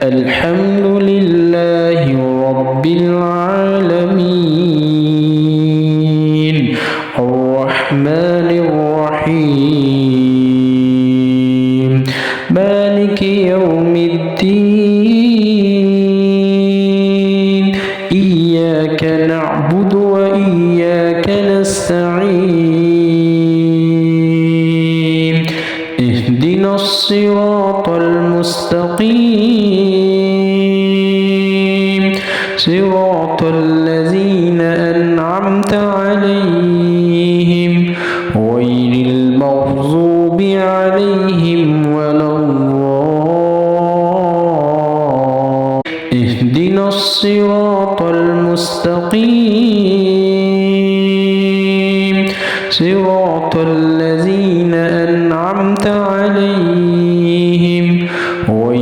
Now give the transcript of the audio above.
الحمد لله رب العالمين الرحمن الرحيم مالك يوم الدين إياك نعبد وإياك نستعين اهدنا الصراط المستقيم صراط الذين أنعمت عليهم غير المغضوب عليهم ولا اهدنا الصراط المستقيم صراط